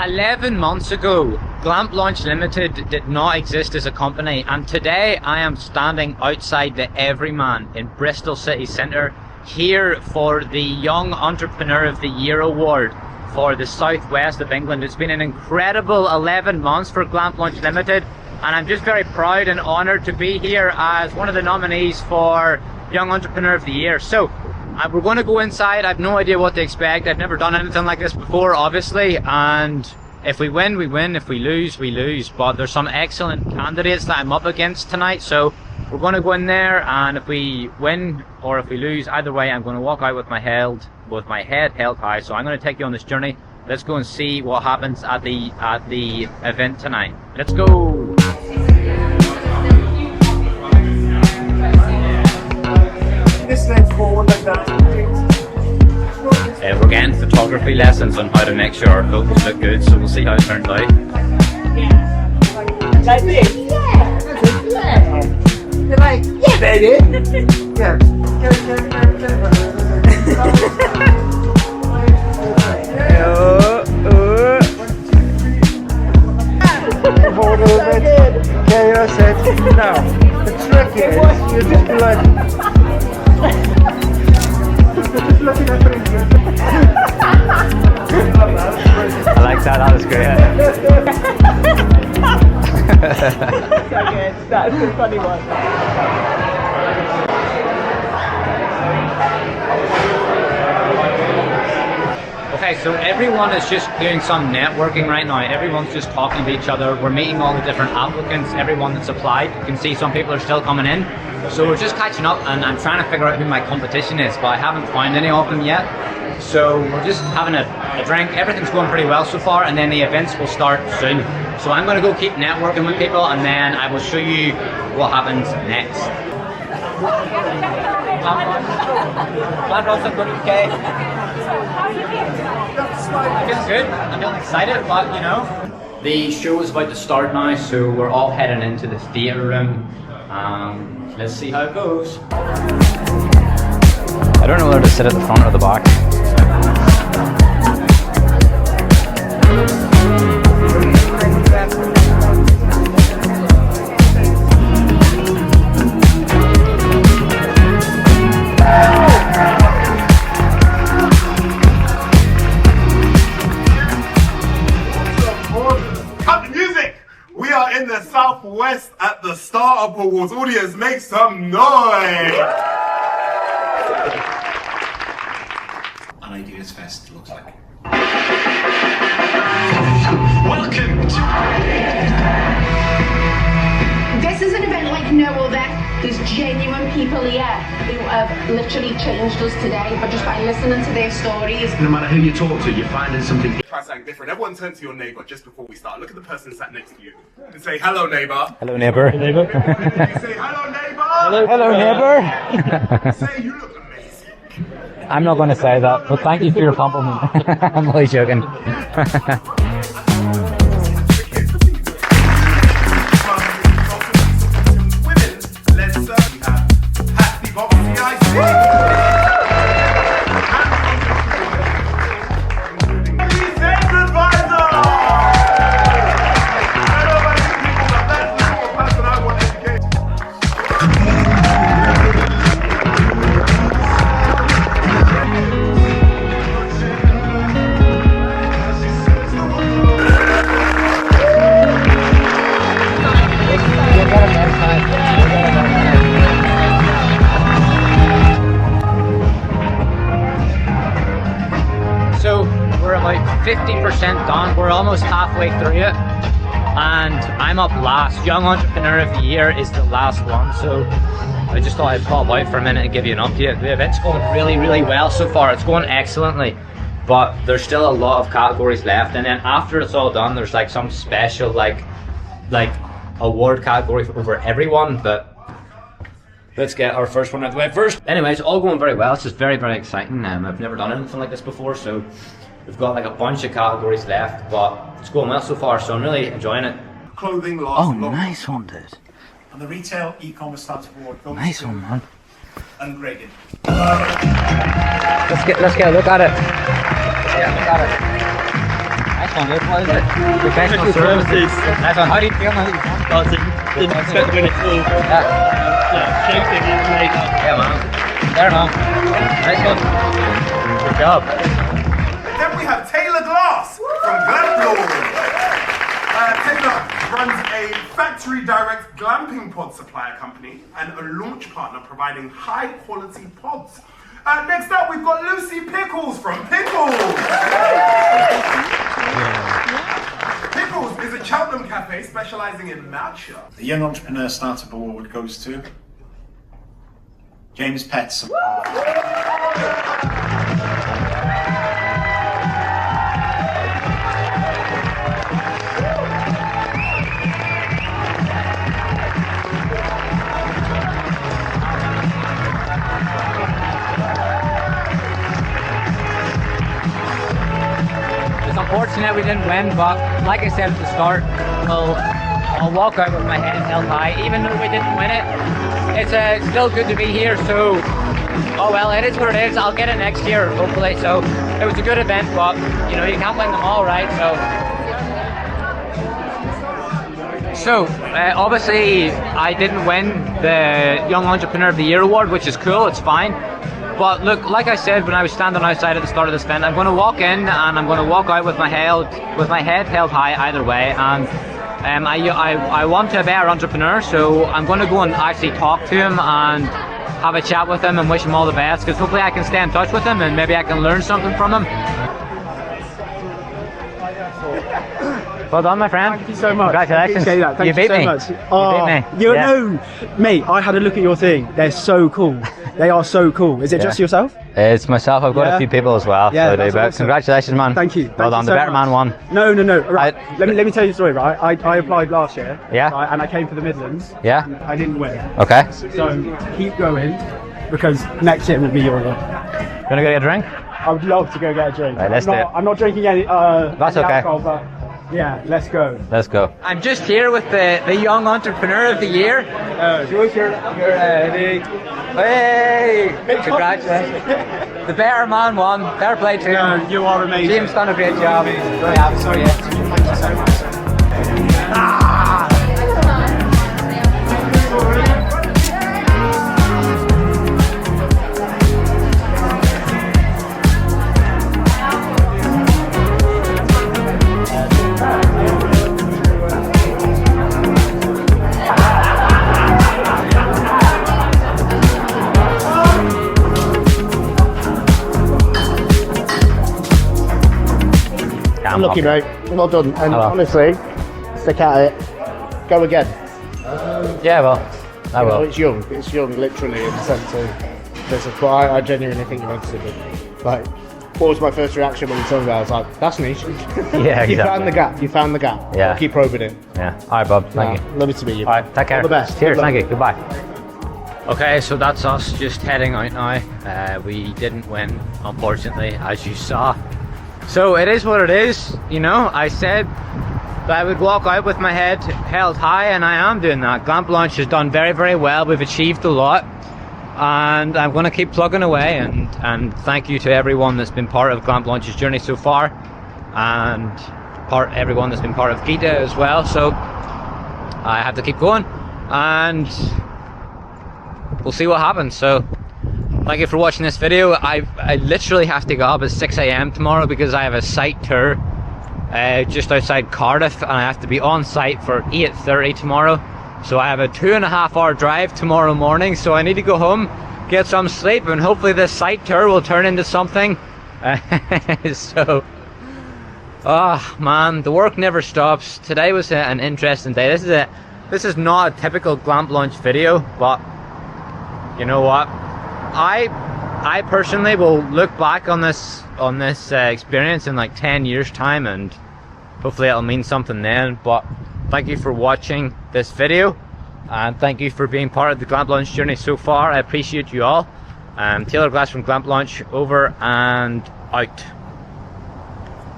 11 months ago, GlampLaunch Limited did not exist as a company, and today I am standing outside the Everyman in Bristol City Centre here for the Young Entrepreneur of the Year award for the southwest of England. It's been an incredible 11 months for GlampLaunch Limited, and I'm just very proud and honoured to be here as one of the nominees for Young Entrepreneur of the Year. So we're going to go inside. I have no idea what to expect. I've never done anything like this before, obviously, and if we win, we win. If we lose, we lose. But there's some excellent candidates that I'm up against tonight, so we're going to go in there, and if we win or if we lose, either way, I'm going to walk out with my head held high. So I'm going to take you on this journey. Let's go and see what happens at the event tonight. Let's go. This legs forward like that. We're getting photography lessons on how to make sure our photos look good, so we'll see how it turns out. Like this? Yeah. You're like, yeah, baby. Yeah. Forward a little bit. Okay, you're set. Now, the trick is, you just be like, just looking at me. I like that, that was great. So good, that's a funny one. Okay, so everyone is just doing some networking right now. Everyone's just talking to each other. We're meeting all the different applicants, everyone that's applied. You can see some people are still coming in. So we're just catching up, and I'm trying to figure out who my competition is, but I haven't found any of them yet. So we're just having a drink. Everything's going pretty well so far, and then the events will start soon. So I'm going to go keep networking with people, and then I will show you what happens next. I feel good. I'm feeling excited, but you know, the show is about to start now, so we're all heading into the theatre room. Let's see how it goes. I don't know whether to sit at the front or the back. In the Southwest at the StartUp Awards. Audience, make some noise! An Ideas Fest looks like. Welcome to... This is an event like no other. There's genuine people here who have literally changed us today, but just by listening to their stories. No matter who you talk to, you're finding something. Try something different. Everyone turn to your neighbour just before we start. Look at the person sat next to you and say, hello, neighbour. Hello, neighbour. You say, hello, neighbour. Hello, neighbour. Say, you look amazing. I'm not going to say that, but thank you for your compliment. I'm only joking. So we're about 50% done. We're almost halfway through it, and I'm up last. Young Entrepreneur of the Year is the last one, so I just thought I'd pop out for a minute and give you an update. The event's going really, really well so far. It's going excellently, but there's still a lot of categories left, and then after it's all done, there's like some special like award category over everyone. But let's get our first one out of the way first. Anyway, it's all going very well. It's just very, very exciting. I've never done anything like this before, so we've got like a bunch of categories left, but it's going well so far, so I'm really enjoying it. Clothing lasts long. Nice one, dude. And the Retail E-Commerce Startup Award goes Nice to one, man. Ungraded. Let's get a look at it. Let's get a look at it. Nice one, good. What is it? Professional services. Nice one. How do you feel now that you've won? Didn't expect to win it all. Shaking it, amazing. Yeah, man. There, man. Nice one. Good job. Then we have Taylor Glass from GlampLaunch. Taylor runs a factory direct glamping pod supplier company and a launch partner providing high quality pods. Next up, we've got Lucy Pickles from Pickles. Pickles is a Cheltenham cafe specializing in matcha. The Young Entrepreneur Startup Award goes to James Petts. Unfortunate we didn't win, but like I said at the start, I'll walk out with my head held high. Even though we didn't win it, it's still good to be here, so oh well, it is what it is. I'll get it next year, hopefully. So it was a good event, but you know, you can't win them all, right? So obviously I didn't win the Young Entrepreneur of the Year award, which is cool, it's fine. But look, like I said when I was standing outside at the start of this event, I'm going to walk in and I'm going to walk out with my head held high either way. And I want to be our entrepreneur, so I'm going to go and actually talk to him and have a chat with him and wish him all the best, because hopefully I can stay in touch with him and maybe I can learn something from him. Well done, my friend. Thank you so much. Congratulations. I appreciate that. Thank you beat so me. Much. You beat me. You yeah. know, mate, I had a look at your thing. They're so cool. They are so cool. Is it just yourself? It's myself. I've got a few people as well. Yeah, so that's awesome. Congratulations, man. Thank you. Well done. The better man won. No. Right. Let me tell you a story. Right. I applied last year. Yeah. Right, and I came for the Midlands. Yeah. I didn't win. Okay. So keep going, because next year will be your year. Gonna go get a drink? I would love to go get a drink. Right, let's do it. I'm not drinking any. That's any okay. Alcohol, but yeah, let's go. Let's go. I'm just here with the Young Entrepreneur of the Year. George, you're ready. Hey! Congratulations. The better man won. Fair play to him. No, you are amazing. James done a great job. Really happy for you. Thank you so much. Lucky, mate. Well done. And honestly, stick at it. Go again. Yeah, well, I will. It's young. It's young, literally, in the sense of this. But I genuinely think you're onto something. Like, what was my first reaction when you told me that? I was like, that's niche. Yeah, exactly. You found the gap. You found the gap. Yeah. I'll keep probing it. Yeah. All right, Bob. Thank you. Lovely to meet you. All right. Take care. All the best. Cheers. Good luck. Thank you. Goodbye. Okay, so that's us just heading out now. We didn't win, unfortunately, as you saw. So it is what it is, you know. I said that I would walk out with my head held high, and I am doing that. GlampLaunch has done very, very well. We've achieved a lot, and I'm going to keep plugging away. And thank you to everyone that's been part of GlampLaunch's journey so far, and everyone that's been part of Gita as well. So I have to keep going, and we'll see what happens. So thank you for watching this video. I literally have to go up at 6 AM tomorrow because I have a site tour just outside Cardiff, and I have to be on site for 8:30 tomorrow. So I have a 2.5 hour drive tomorrow morning, so I need to go home, get some sleep, and hopefully this site tour will turn into something. So, oh man, the work never stops. Today was an interesting day. This is not a typical GlampLaunch video, but you know what? I personally will look back on this experience in like 10 years time, and hopefully it'll mean something then. But thank you for watching this video, and thank you for being part of the GlampLaunch journey so far. I appreciate you all. Taylor Glass from GlampLaunch, over and out.